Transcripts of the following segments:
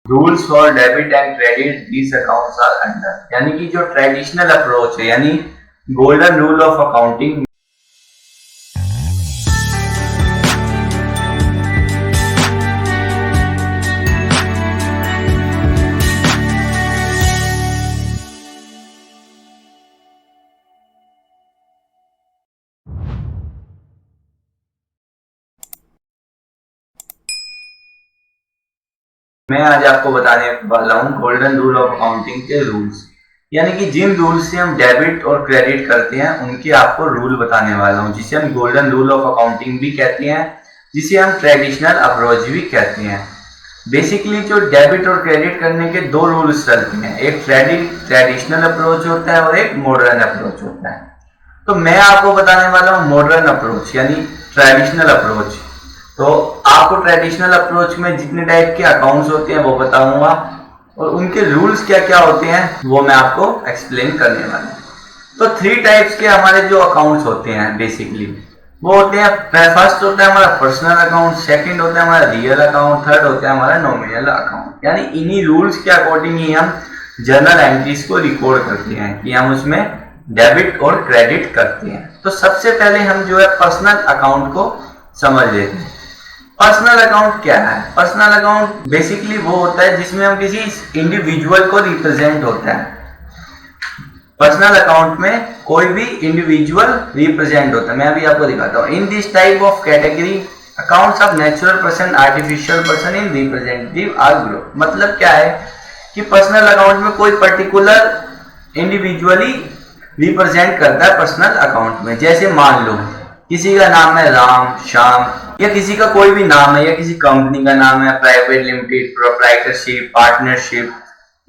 Rules for debit and credit these accounts are under, यानी कि जो ट्रेडिशनल अप्रोच है यानी गोल्डन रूल ऑफ अकाउंटिंग। मैं आज आपको बताने वाला हूँ गोल्डन रूल ऑफ अकाउंटिंग के रूल्स, यानी कि जिन रूल से हम डेबिट और क्रेडिट करते हैं उनके आपको रूल बताने वाला हूँ, जिसे हम गोल्डन रूल ऑफ अकाउंटिंग भी कहते हैं, जिसे हम ट्रेडिशनल अप्रोच भी कहते हैं। बेसिकली जो डेबिट और क्रेडिट करने के दो रूल्स चलते हैं, एक ट्रेडिशनल अप्रोच होता है और एक मॉडर्न अप्रोच होता है। तो मैं आपको बताने वाला हूँ मॉडर्न अप्रोच यानी ट्रेडिशनल अप्रोच। तो आपको ट्रेडिशनल अप्रोच में जितने टाइप के अकाउंट्स होते हैं वो बताऊंगा और उनके रूल्स क्या क्या होते हैं वो मैं आपको एक्सप्लेन करने वाला हूँ। तो 3 टाइप्स के हमारे जो अकाउंट्स होते हैं बेसिकली वो होते हैं, फर्स्ट होता है हमारा पर्सनल अकाउंट, सेकंड होता है हमारा रियल अकाउंट, थर्ड होता है हमारा नॉमिनल अकाउंट। यानी इन्हीं रूल्स के अकॉर्डिंग ही हम जर्नल एंट्रीज को रिकॉर्ड करते हैं कि हम उसमें डेबिट और क्रेडिट करते हैं। तो सबसे पहले हम जो है पर्सनल अकाउंट को समझ लेते हैं। पर्सनल अकाउंट क्या है? पर्सनल अकाउंट बेसिकली वो होता है जिसमें हम किसी इंडिविजुअल को रिप्रेजेंट होता है। पर्सनल अकाउंट में कोई भी इंडिविजुअल रिप्रेजेंट होता है। मैं अभी आपको दिखाता हूँ। In this type of category accounts of natural person, artificial person in representative or group. मतलब क्या है कि पर्सनल अकाउंट में कोई पर्टिकुलर इंडिविजुअली रिप्रेजेंट करता है पर्सनल अकाउंट में। जैसे मान लो किसी का नाम है राम, श्याम, या किसी का कोई भी नाम है, या किसी कंपनी का नाम है प्राइवेट लिमिटेड, प्रोप्राइटरशिप, पार्टनरशिप,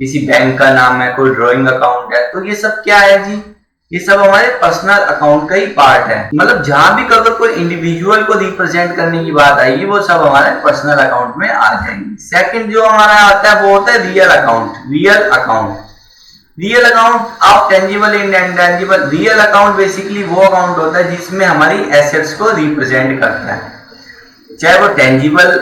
किसी बैंक का नाम है, कोई ड्राइंग अकाउंट है। तो ये सब क्या है जी? ये सब हमारे पर्सनल अकाउंट का ही पार्ट है। मतलब जहां भी अगर कोई इंडिविजुअल को रिप्रेजेंट करने की बात आएगी वो सब हमारे पर्सनल अकाउंट में आ जाएंगे। सेकंड जो हमारा आता है वो होता है real account. Real account of tangible and intangible. Real account basically वो अकाउंट होता है जिसमें हमारी एसेट्स को रिप्रेजेंट करता है, चाहे वो टेंजिबल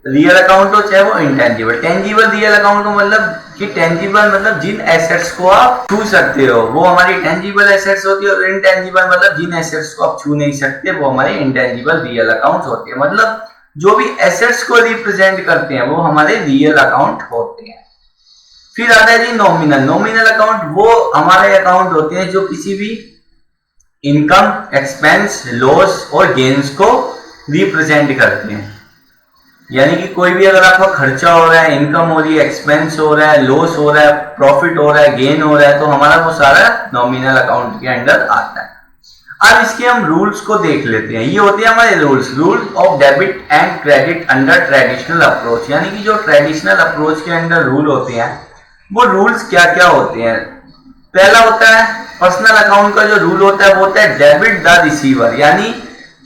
रियल अकाउंट हो चाहे वो इंटेंजिबल। टेंजिबल रियल अकाउंट का मतलब कि टेंजिबल मतलब जिन एसेट्स को आप छू सकते हो वो हमारी टेंजिबल एसेट्स होती है, और इंटेंजिबल मतलब जिन एसेट्स को आप छू नहीं सकते वो हमारे इंटेंजिबल रियल अकाउंट होते हैं। मतलब जो भी एसेट्स को रिप्रेजेंट करते हैं वो हमारे रियल अकाउंट होते हैं। फिर आता है जी नॉमिनल। नॉमिनल अकाउंट वो हमारे अकाउंट होते हैं जो किसी भी इनकम, एक्सपेंस, लॉस और गेन्स को रिप्रेजेंट करते हैं। यानी कि कोई भी अगर आपका खर्चा हो रहा है, इनकम हो रही है, एक्सपेंस हो रहा है, लॉस हो रहा है, प्रॉफिट हो रहा है, गेन हो रहा है, तो हमारा वो सारा नॉमिनल अकाउंट के अंडर आता है। अब इसके हम रूल्स को देख लेते हैं। ये होते हैं हमारे rules of debit and credit under traditional approach. यानी कि जो ट्रेडिशनल अप्रोच के अंडर रूल होते हैं वो रूल्स क्या क्या होते हैं। पहला होता है पर्सनल अकाउंट का जो रूल होता है वो होता है डेबिट द रिसीवर। यानी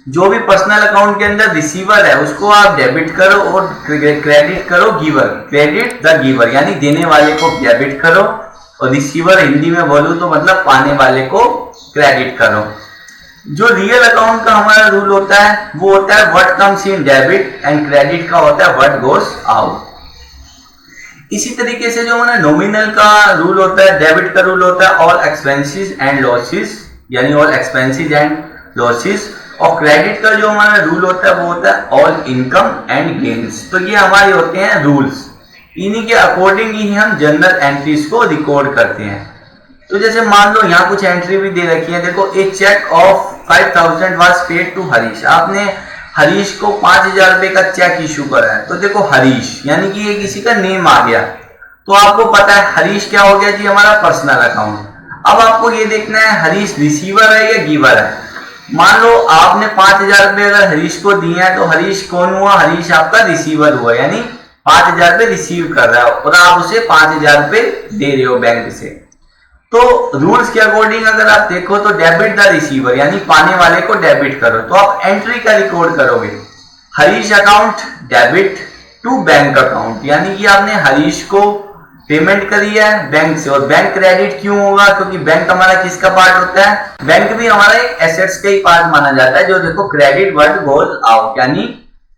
जो भी पर्सनल अकाउंट के अंदर रिसीवर है उसको आप डेबिट करो और क्रेडिट करो गिवर। क्रेडिट द गिवर यानी देने वाले को डेबिट करो, और रिसीवर हिंदी में बोलूं तो मतलब पाने वाले को क्रेडिट करो। जो रियल अकाउंट का हमारा रूल होता है वो होता है what comes in debit, and credit का होता है व्हाट गोस आउट। इसी तरीके से जो हमारा नॉमिनल का रूल होता है, डेबिट का रूल होता है ऑल एक्सपेंसेस एंड लॉसेस, यानी ऑल एक्सपेंसेस एंड लॉसेस। और क्रेडिट का जो हमारा रूल होता है वो होता है ऑल इनकम एंड गेन्स। तो ये हमारे होते हैं रूल्स। इन्हीं के अकॉर्डिंग ही हम जनरल एंट्रीज को रिकॉर्ड करते हैं। तो जैसे मान लो यहाँ कुछ एंट्री भी दे रखी है। देखो, a cheque of 5000 was paid to Harish. आपने हरीश को 5000 रुपए का चेक इशू करा है। तो देखो हरीश यानी कि ये किसी का नेम आ गया, तो आपको पता है हरीश क्या हो गया जी? हमारा पर्सनल अकाउंट। अब आपको ये देखना है हरीश रिसीवर है या गिवर है। मान लो आपने 5000 रुपए अगर हरीश को दिए हैं तो हरीश कौन हुआ? हरीश आपका रिसीवर हुआ, यानी 5000 रुपए रिसीव कर रहा है और आप उसे 5000 रुपए दे रहे हो बैंक से। तो रूल्स के अकॉर्डिंग अगर आप देखो तो डेबिट द रिसीवर यानी पाने वाले को डेबिट करो। तो आप एंट्री का रिकॉर्ड करोगे Harish account debit to bank account, यानी कि आपने हरीश को पेमेंट करी है बैंक से। और बैंक क्रेडिट क्यों होगा? क्योंकि बैंक हमारा किसका पार्ट होता है? बैंक भी हमारा एसेट्स का ही पार्ट माना जाता है। जो देखो क्रेडिट वर्ड गोज आउट, यानी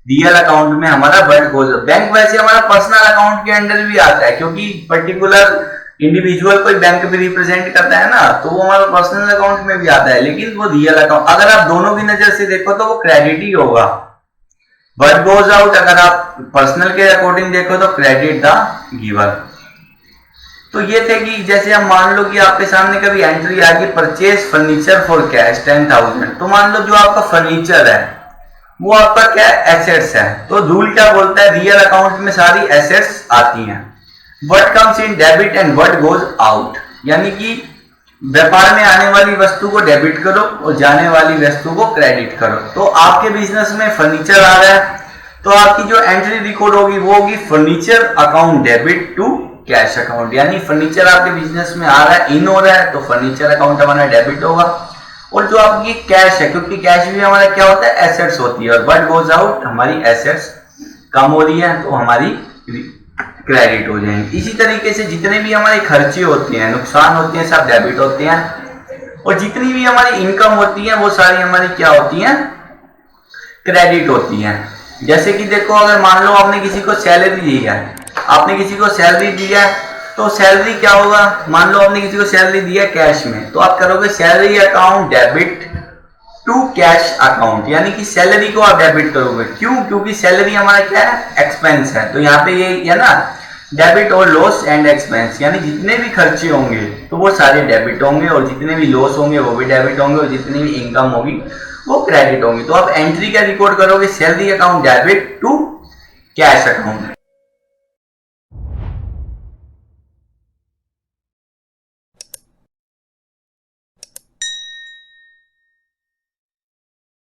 रियल अकाउंट में हमारा व्हाट गोज, बैंक वैसे हमारा पर्सनल अकाउंट के अंडर भी आता है, क्योंकि पर्टिकुलर इंडिविजुअल कोई बैंक भी रिप्रेजेंट करता है ना, तो वो हमारा पर्सनल अकाउंट में भी आता है, लेकिन वो रियल अकाउंट अगर आप दोनों की नजर से देखो तो वो क्रेडिट ही होगा। व्हाट गोज आउट अगर आप पर्सनल के अकॉर्डिंग देखो तो क्रेडिट द गिवर। तो ये थे कि जैसे हम मान लो कि आपके सामने कभी एंट्री आ गई परचेज फर्नीचर फॉर कैश 10,000, तो मान लो जो आपका फर्नीचर है वो आपका क्या एसेट्स है, तो रूल क्या बोलता है, रियल अकाउंट में सारी एसेट्स आती हैं। What comes in debit and what goes out, यानी कि व्यापार में आने वाली वस्तु को डेबिट करो और जाने वाली वस्तु को क्रेडिट करो। तो आपके बिजनेस में फर्नीचर आ रहा है तो आपकी जो एंट्री रिकॉर्ड होगी वो होगी furniture account debit to cash account, यानी फर्नीचर आपके बिजनेस में आ रहा है, इन हो रहा है, तो फर्नीचर अकाउंट हमारा डेबिट होगा। और जो आपकी कैश है, क्योंकि कैश भी हमारा क्या होता है, एसेट्स होती है, और व्हाट गोज आउट हमारी एसेट्स कम हो रही है तो हमारी क्रेडिट हो जाएंगे। इसी तरीके से जितने भी हमारे खर्चे होते हैं, नुकसान होते हैं, सब डेबिट होते हैं, और जितनी भी हमारी इनकम होती है वो सारी हमारी क्या होती है, क्रेडिट होती है। जैसे कि देखो अगर मान लो आपने किसी को सैलरी दी है, आपने किसी को सैलरी दी है, तो सैलरी क्या होगा, मान लो आपने किसी को सैलरी दी है कैश में, तो आप करोगे salary account debit to cash account, यानी कि सैलरी को आप डेबिट करोगे। क्यों? क्योंकि सैलरी हमारा क्या है, एक्सपेंस है, तो यहाँ पे ये है ना डेबिट और लॉस एंड एक्सपेंस, यानी जितने भी खर्चे होंगे तो वो सारे डेबिट होंगे, और जितने भी लॉस होंगे वो भी डेबिट होंगे, और जितनी भी इनकम होगी वो क्रेडिट होंगी। तो आप एंट्री क्या रिकॉर्ड करोगे, salary account debit to cash account.